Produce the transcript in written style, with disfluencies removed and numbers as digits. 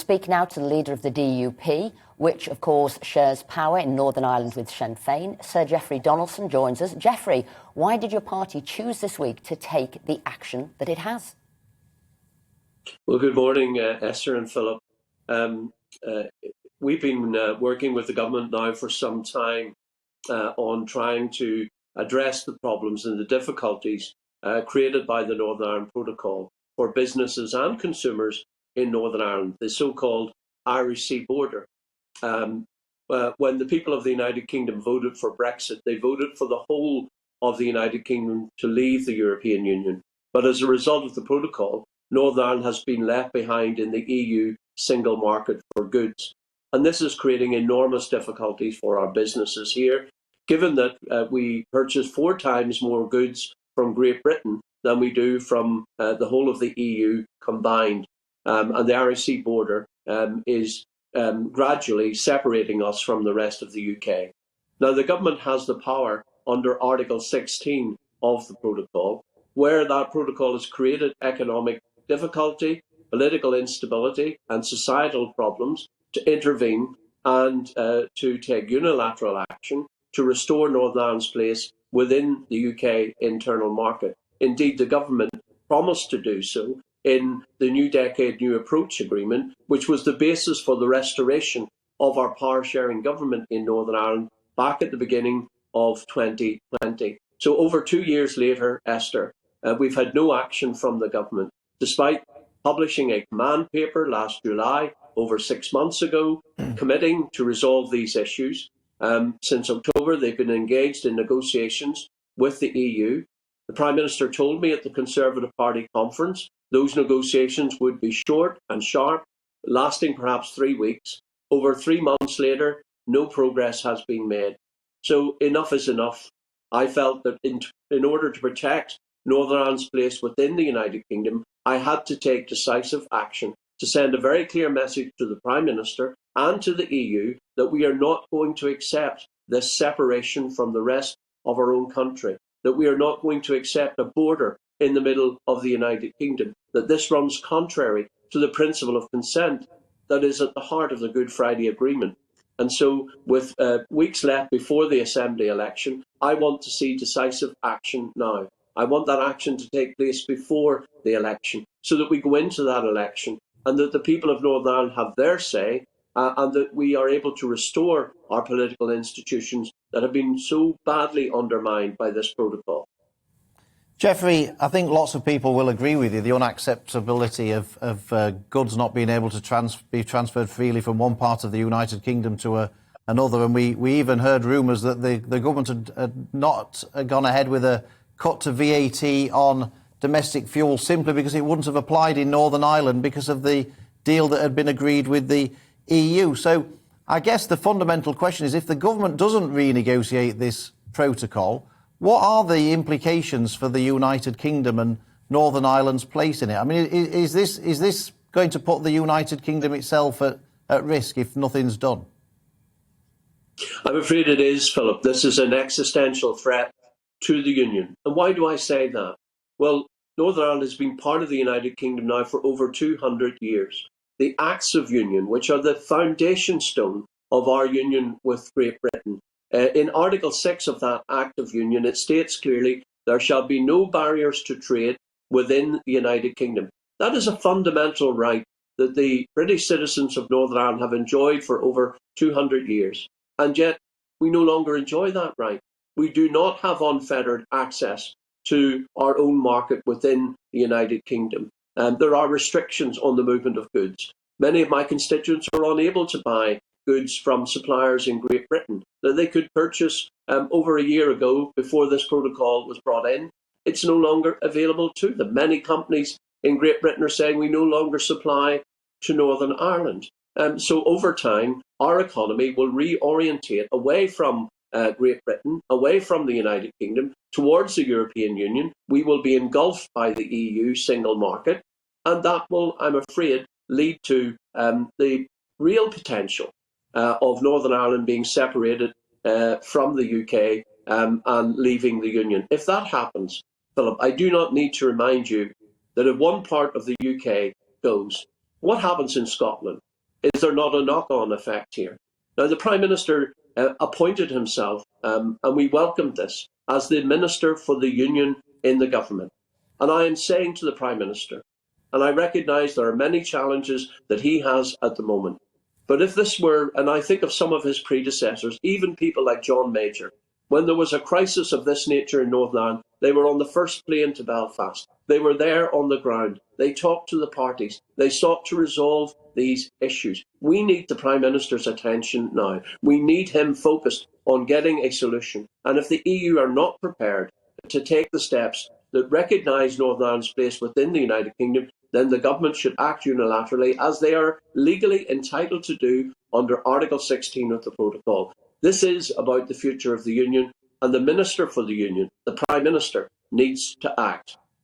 speak now to the leader of the DUP, which, of course, shares power in Northern Ireland with Sinn Féin. Sir Jeffrey Donaldson joins us. Jeffrey, why did your party choose this week to take the action that it has? Well, good morning, Esther and Philip. We've been working with the government now for some time on trying to address the problems and the difficulties created by the Northern Ireland Protocol for businesses and consumers in Northern Ireland, the so-called Irish Sea border. When the people of the United Kingdom voted for Brexit, they voted for the whole of the United Kingdom to leave the European Union. But as a result of the protocol, Northern Ireland has been left behind in the EU single market for goods. And this is creating enormous difficulties for our businesses here, given that we purchase 4 times more goods from Great Britain than we do from the whole of the EU combined. And the Irish Sea border is gradually separating us from the rest of the UK. Now, the government has the power under Article 16 of the protocol, where that protocol has created economic difficulty, political instability and societal problems, to intervene and to take unilateral action to restore Northern Ireland's place within the UK internal market. Indeed, the government promised to do so in the New Decade New Approach Agreement, which was the basis for the restoration of our power-sharing government in Northern Ireland back at the beginning of 2020. So over 2 years later, Esther, we've had no action from the government, despite publishing a command paper last July, over 6 months ago, committing to resolve these issues. Since October, they've been engaged in negotiations with the EU. The Prime Minister told me at the Conservative Party conference those negotiations would be short and sharp, lasting perhaps 3 weeks. Over 3 months later, no progress has been made. So enough is enough. I felt that in order to protect Northern Ireland's place within the United Kingdom, I had to take decisive action to send a very clear message to the Prime Minister and to the EU that we are not going to accept this separation from the rest of our own country, that we are not going to accept a border in the middle of the United Kingdom, that this runs contrary to the principle of consent that is at the heart of the Good Friday Agreement. And so, with weeks left before the Assembly election, I want to see decisive action now. I want that action to take place before the election, so that we go into that election and that the people of Northern Ireland have their say, and that we are able to restore our political institutions that have been so badly undermined by this protocol. Jeffrey, I think lots of people will agree with you, the unacceptability of goods not being able to be transferred freely from one part of the United Kingdom to another. And we even heard rumours that the government had not gone ahead with a cut to VAT on domestic fuel simply because it wouldn't have applied in Northern Ireland because of the deal that had been agreed with the EU. So I guess the fundamental question is, if the government doesn't renegotiate this protocol, what are the implications for the United Kingdom and Northern Ireland's place in it? I mean, is this going to put the United Kingdom itself at risk if nothing's done? I'm afraid it is, Philip. This is an existential threat to the Union. And why do I say that? Well, Northern Ireland has been part of the United Kingdom now for over 200 years. The Acts of Union, which are the foundation stone of our union with Great Britain, in Article 6 of that Act of Union, it states clearly, there shall be no barriers to trade within the United Kingdom. That is a fundamental right that the British citizens of Northern Ireland have enjoyed for over 200 years. And yet, we no longer enjoy that right. We do not have unfettered access to our own market within the United Kingdom. There are restrictions on the movement of goods. Many of my constituents are unable to buy goods from suppliers in Great Britain that they could purchase over a year ago before this protocol was brought in. It's no longer available to them. Many companies in Great Britain are saying we no longer supply to Northern Ireland. So over time, our economy will reorientate away from Great Britain, away from the United Kingdom, towards the European Union. We will be engulfed by the EU single market, and that will, I'm afraid, lead to the real potential of Northern Ireland being separated from the UK and leaving the Union. If that happens, Philip, I do not need to remind you that if one part of the UK goes, what happens in Scotland? is there not a knock-on effect here? Now, the Prime Minister appointed himself, and we welcomed this, as the Minister for the Union in the government. And I am saying to the Prime Minister, and I recognise there are many challenges that he has at the moment, but if this were, and I think of some of his predecessors, even people like John Major, when there was a crisis of this nature in Northern Ireland, they were on the first plane to Belfast. They were there on the ground. They talked to the parties. They sought to resolve these issues. We need the Prime Minister's attention now. We need him focused on getting a solution. And if the EU are not prepared to take the steps that recognise Northern Ireland's place within the United Kingdom, then the government should act unilaterally, as they are legally entitled to do under Article 16 of the Protocol. This is about the future of the Union, and the Minister for the Union, the Prime Minister, needs to act.